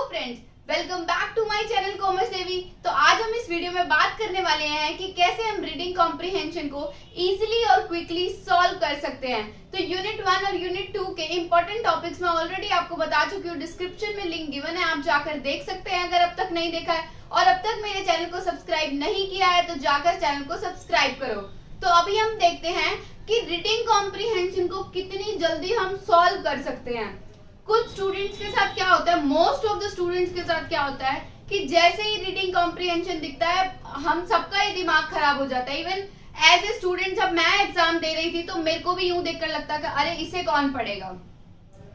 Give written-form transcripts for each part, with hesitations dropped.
Friends, welcome back to my channel commerce Devi. तो आज हम इस वीडियो में बात करने वाले हैं कि कैसे हम रीडिंग कॉम्प्रिहेंशन को इजीली और क्विकली सॉल्व कर सकते हैं। तो यूनिट 1 और यूनिट 2 के इंपॉर्टेंट टॉपिक्स मैं ऑलरेडी आपको बता चुकी हूँ। डिस्क्रिप्शन में लिंक गिवन है, आप जाकर देख सकते हैं अगर अब तक नहीं देखा है। और अब तक मेरे चैनल को सब्सक्राइब नहीं किया है तो जाकर चैनल को सब्सक्राइब करो। तो अभी हम देखते हैं कि रीडिंग कॉम्प्रिहेंशन को कितनी जल्दी हम सॉल्व कर सकते हैं। कुछ स्टूडेंट्स के साथ क्या होता है, मोस्ट ऑफ द स्टूडेंट्स के साथ क्या होता है कि जैसे ही रीडिंग कॉम्प्रिहेंशन दिखता है हम सबका ही दिमाग खराब हो जाता है। इवन एज ए स्टूडेंट जब मैं एग्जाम दे रही थी तो मेरे को भी यूं देखकर लगता कि अरे इसे कौन पढ़ेगा,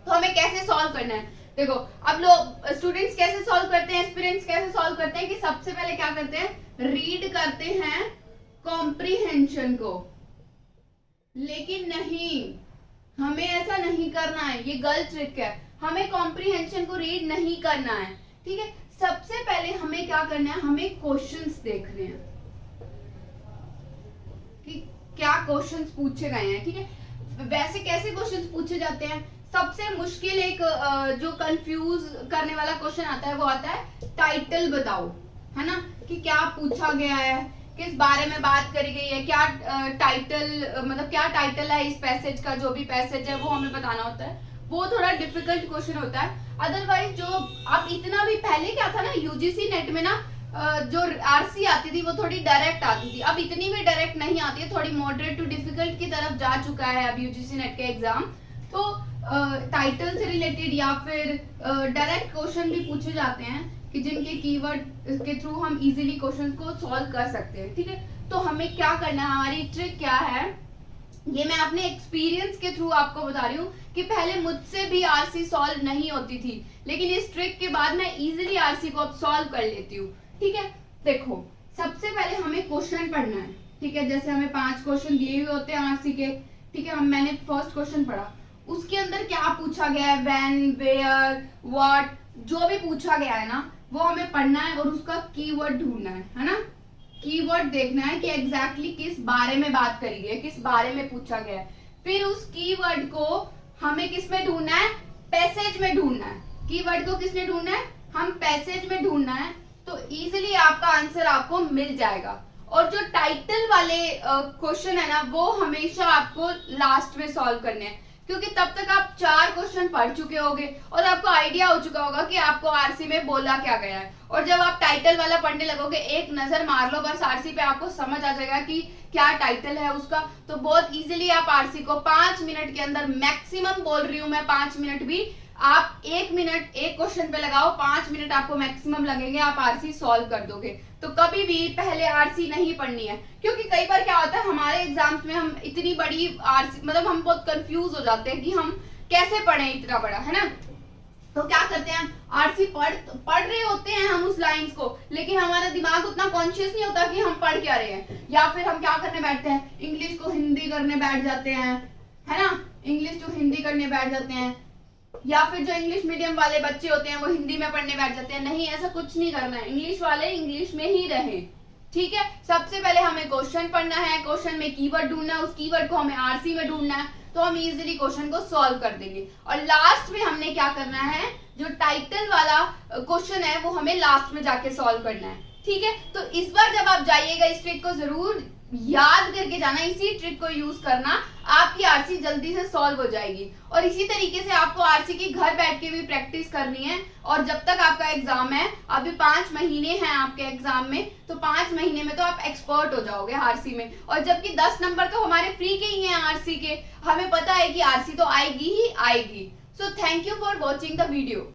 तो हमें कैसे सॉल्व करना है। देखो अब लोग स्टूडेंट्स कैसे सॉल्व करते हैं, एस्पिरेंट्स कैसे सॉल्व करते हैं कि सबसे पहले क्या करते हैं, रीड करते हैं कॉम्प्रिहेंशन को। लेकिन नहीं, हमें ऐसा नहीं करना है, ये गलत ट्रिक है। हमें कॉम्प्रिहेंशन को रीड नहीं करना है, ठीक है। सबसे पहले हमें क्या करना है, हमें क्वेश्चंस देखने हैं कि क्या क्वेश्चंस पूछे गए हैं, ठीक है। वैसे कैसे क्वेश्चंस पूछे जाते हैं, सबसे मुश्किल एक जो कंफ्यूज करने वाला क्वेश्चन आता है वो आता है टाइटल बताओ, है ना, कि क्या पूछा गया है, किस बारे में बात करी गई है, क्या टाइटल मतलब क्या टाइटल है इस पैसेज का, जो भी पैसेज है वो हमें बताना होता है। वो थोड़ा डिफिकल्ट क्वेश्चन होता है। अदरवाइज जो अब इतना भी पहले क्या था ना, यूजीसी नेट में ना जो आरसी आती थी वो थोड़ी डायरेक्ट आती थी, अब इतनी भी डायरेक्ट नहीं आती है, थोड़ी मॉडरेट टू डिफिकल्ट की तरफ जा चुका है अब यूजीसी नेट के एग्जाम। तो टाइटल से रिलेटेड या फिर डायरेक्ट क्वेश्चन भी पूछे जाते हैं कि जिनके कीवर्ड के थ्रू हम इजीली क्वेश्चन को सॉल्व कर सकते हैं, ठीक है। तो हमें क्या करना है, हमारी ट्रिक क्या है, ये मैं अपने एक्सपीरियंस के थ्रू आपको बता रही हूँ कि पहले मुझसे भी आरसी सॉल्व नहीं होती थी, लेकिन इस ट्रिक के बाद मैं इजीली आरसी को अब सॉल्व कर लेती हूँ, ठीक है। देखो सबसे पहले हमें क्वेश्चन पढ़ना है, ठीक है। जैसे हमें 5 क्वेश्चन दिए हुए होते हैं आरसी के, ठीक है। मैंने फर्स्ट क्वेश्चन पढ़ा, उसके अंदर क्या पूछा गया है, व्हेन, वेयर, व्हाट, जो भी पूछा गया है ना वो हमें पढ़ना है और उसका कीवर्ड ढूंढना है ना। कीवर्ड देखना है कि एग्जैक्टली किस बारे में बात करी गई है, किस बारे में पूछा गया है। फिर उस कीवर्ड को हमें किस में ढूंढना है, पैसेज में ढूंढना है। कीवर्ड को किसमें ढूंढना है, हम पैसेज में ढूंढना है। तो इजीली आपका आंसर आपको मिल जाएगा। और जो टाइटल वाले क्वेश्चन है ना वो हमेशा आपको लास्ट में सॉल्व करने हैं, क्योंकि तब तक आप 4 क्वेश्चन पढ़ चुके होंगे और आपको आइडिया हो चुका होगा कि आपको आरसी में बोला क्या गया है। और जब आप टाइटल वाला पढ़ने लगोगे, एक नजर मार लो बस आरसी पे, आपको समझ आ जाएगा कि क्या टाइटल है उसका। तो बहुत इजीली आप आरसी को 5 मिनट के अंदर, मैक्सिमम बोल रही हूं मैं 5 मिनट भी, आप 1 मिनट एक क्वेश्चन पे लगाओ, 5 मिनट आपको मैक्सिमम लगेंगे, आप आरसी सॉल्व कर दोगे। तो कभी भी पहले आरसी नहीं पढ़नी है, क्योंकि कई बार क्या होता है हमारे एग्जाम्स में हम इतनी बड़ी आरसी मतलब हम बहुत कंफ्यूज हो जाते हैं कि हम कैसे पढ़े इतना बड़ा, है ना। तो क्या करते हैं, आरसी पढ़ रहे होते हैं हम उस लाइंस को, लेकिन हमारा दिमाग उतना कॉन्शियस नहीं होता कि हम पढ़ क्या रहे हैं। या फिर हम क्या करने बैठते हैं, इंग्लिश को हिंदी करने बैठ जाते हैं, है ना, इंग्लिश को हिंदी करने बैठ जाते हैं। या फिर जो इंग्लिश मीडियम वाले बच्चे होते हैं वो हिंदी में पढ़ने बैठ जाते हैं। नहीं, ऐसा कुछ नहीं करना है, इंग्लिश वाले इंग्लिश में ही रहे, ठीक है। सबसे पहले हमें क्वेश्चन पढ़ना है, क्वेश्चन में कीवर्ड ढूंढना है, उस कीवर्ड को हमें आरसी में ढूंढना है, तो हम इजीली क्वेश्चन को सॉल्व कर देंगे। और लास्ट में हमने क्या करना है, जो टाइटल वाला क्वेश्चन है वो हमें लास्ट में जाके सॉल्व करना है, ठीक है। तो इस बार जब आप जाइएगा इस ट्रिक को जरूर याद करके जाना, इसी ट्रिक को यूज करना, आपकी आरसी जल्दी से सॉल्व हो जाएगी। और इसी तरीके से आपको आरसी की घर बैठ के भी प्रैक्टिस करनी है। और जब तक आपका एग्जाम है, अभी 5 महीने हैं आपके एग्जाम में, तो 5 महीने में तो आप एक्सपर्ट हो जाओगे आरसी में। और जबकि 10 नंबर तो हमारे फ्री के ही हैं आरसी के, हमें पता है कि आरसी तो आएगी ही आएगी। So thank you for watching the video.